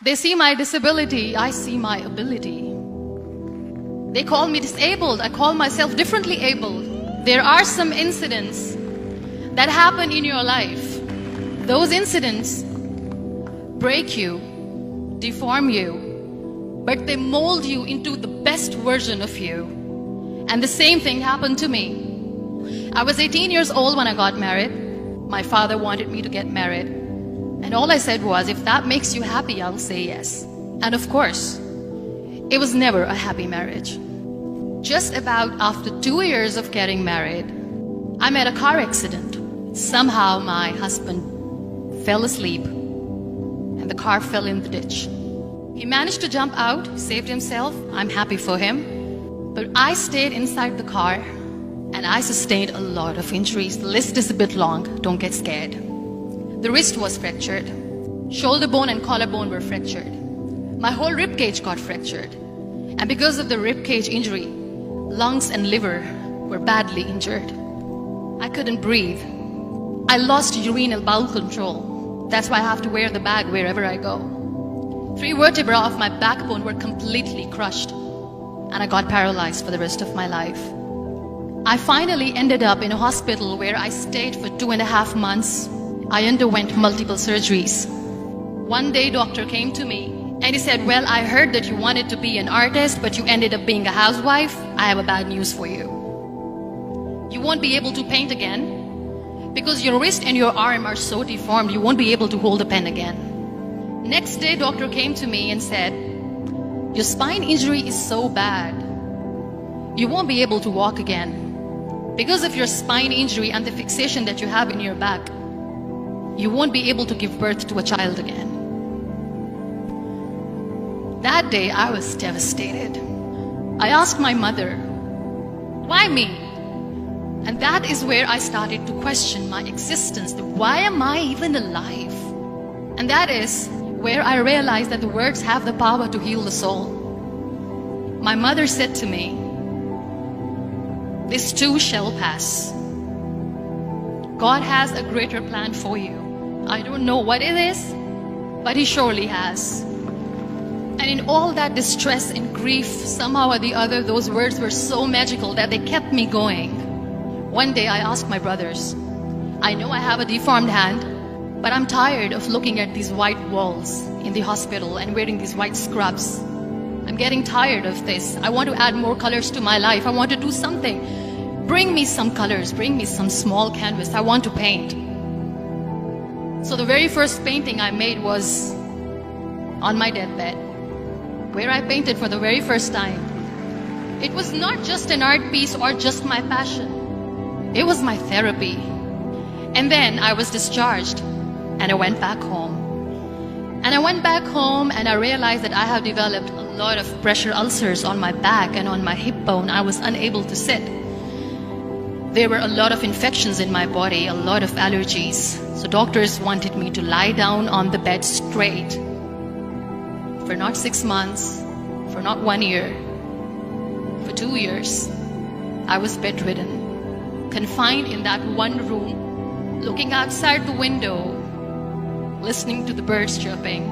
They see my disability, I see my ability. They call me disabled, I call myself differently abled. There are some incidents that happen in your life. Those incidents break you, deform you, but they mold you into the best version of you. And the same thing happened to me. I was 18 years old when I got married. My father wanted me to get married. And all I said was, if that makes you happy, I'll say yes. And of course, it was never a happy marriage. Just about after 2 years of getting married, I met a car accident. Somehow my husband fell asleep and the car fell in the ditch. He managed to jump out, saved himself. I'm happy for him. But I stayed inside the car and I sustained a lot of injuries. The list is a bit long, don't get scared. The wrist was fractured. Shoulder bone and collarbone were fractured. My whole rib cage got fractured. And because of the rib cage injury, lungs and liver were badly injured. I couldn't breathe. I lost urinary bowel control. That's why I have to wear the bag wherever I go. 3 vertebrae of my backbone were completely crushed. And I got paralyzed for the rest of my life. I finally ended up in a hospital where I stayed for 2.5 months. I underwent multiple surgeries. One day, doctor came to me and he said, well, I heard that you wanted to be an artist, but you ended up being a housewife. I have a bad news for you. You won't be able to paint again because your wrist and your arm are so deformed, you won't be able to hold a pen again. Next day, doctor came to me and said, your spine injury is so bad, you won't be able to walk again. Because of your spine injury and the fixation that you have in your back, you won't be able to give birth to a child again. That day, I was devastated. I asked my mother, why me? And that is where I started to question my existence. Why am I even alive? And that is where I realized that the words have the power to heal the soul. My mother said to me, this too shall pass. God has a greater plan for you. I don't know what it is, but He surely has. And in all that distress and grief, somehow or the other, those words were so magical that they kept me going. One day I asked my brothers, I know I have a deformed hand, but I'm tired of looking at these white walls in the hospital and wearing these white scrubs. I'm getting tired of this. I want to add more colors to my life. I want to do something. Bring me some colors. Bring me some small canvas. I want to paint. So the very first painting I made was on my deathbed, where I painted for the very first time. It was not just an art piece or just my passion. It was my therapy. And then I was discharged and I went back home. And I went back home and I realized that I have developed a lot of pressure ulcers on my back and on my hip bone. I was unable to sit. There were a lot of infections in my body, a lot of allergies. So doctors wanted me to lie down on the bed straight for not 6 months, for not 1 year, for 2 years. I was bedridden, confined in that one room, looking outside the window, listening to the birds chirping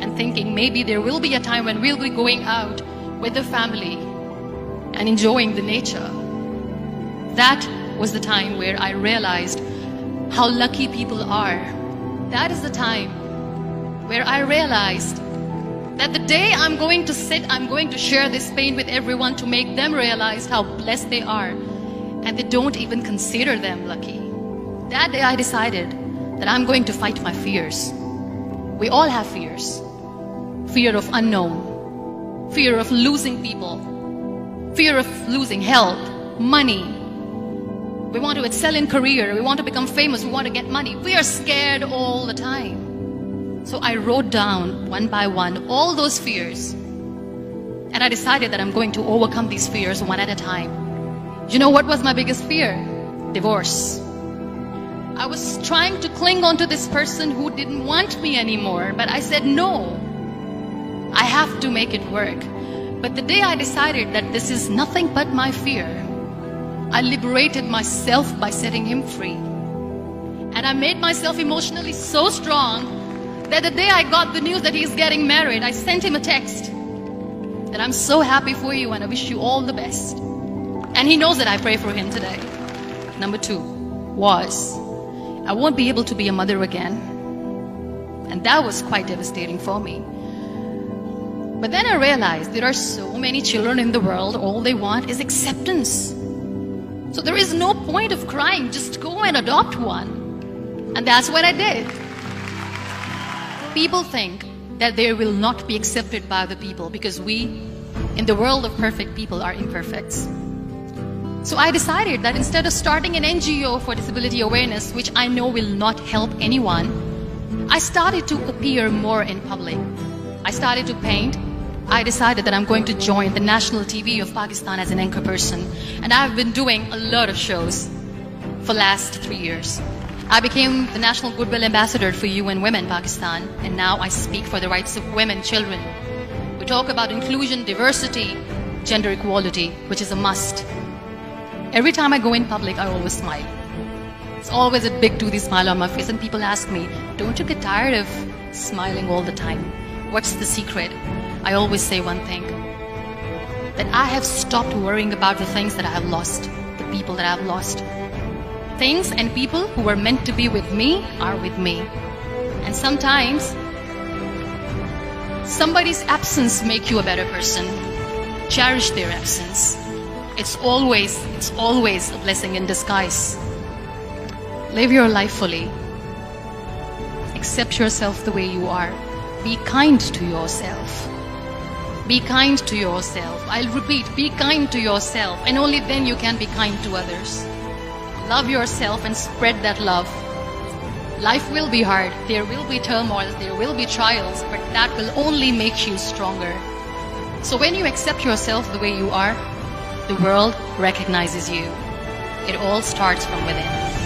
and thinking maybe there will be a time when we'll be going out with the family and enjoying the nature. That was the time where I realized how lucky people are. That is the time where I realized that the day I'm going to sit, I'm going to share this pain with everyone to make them realize how blessed they are, and they don't even consider them lucky. That day I decided that I'm going to fight my fears. We all have fears. Fear of unknown, fear of losing people, fear of losing health, money. We want to excel in career, we want to become famous, we want to get money. We are scared all the time. So I wrote down one by one all those fears. And I decided that I'm going to overcome these fears one at a time. You know what was my biggest fear? Divorce. I was trying to cling on to this person who didn't want me anymore, but I said no. I have to make it work. But the day I decided that this is nothing but my fear, I liberated myself by setting him free. And I made myself emotionally so strong that the day I got the news that he's getting married, I sent him a text that I'm so happy for you and I wish you all the best. And he knows that I pray for him today. Number 2 was, I won't be able to be a mother again. And that was quite devastating for me. But then I realized there are so many children in the world, all they want is acceptance. So there is no point of crying, just go and adopt one. And that's what I did. People think that they will not be accepted by the people because we, in the world of perfect people, are imperfect. So I decided that instead of starting an NGO for disability awareness, which I know will not help anyone, I started to appear more in public. I started to paint. I decided that I'm going to join the national TV of Pakistan as an anchor person. And I've been doing a lot of shows for the last 3 years. I became the National Goodwill Ambassador for UN Women Pakistan, and now I speak for the rights of women, children. We talk about inclusion, diversity, gender equality, which is a must. Every time I go in public, I always smile. It's always a big toothy smile on my face, and people ask me, don't you get tired of smiling all the time? What's the secret? I always say one thing, that I have stopped worrying about the things that I have lost, the people that I have lost. Things and people who were meant to be with me are with me. And sometimes, somebody's absence makes you a better person. Cherish their absence. It's always a blessing in disguise. Live your life fully. Accept yourself the way you are. Be kind to yourself. Be kind to yourself. I'll repeat, be kind to yourself, and only then you can be kind to others. Love yourself and spread that love. Life will be hard. There will be turmoil. There will be trials, but that will only make you stronger. So when you accept yourself the way you are, the world recognizes you. It all starts from within.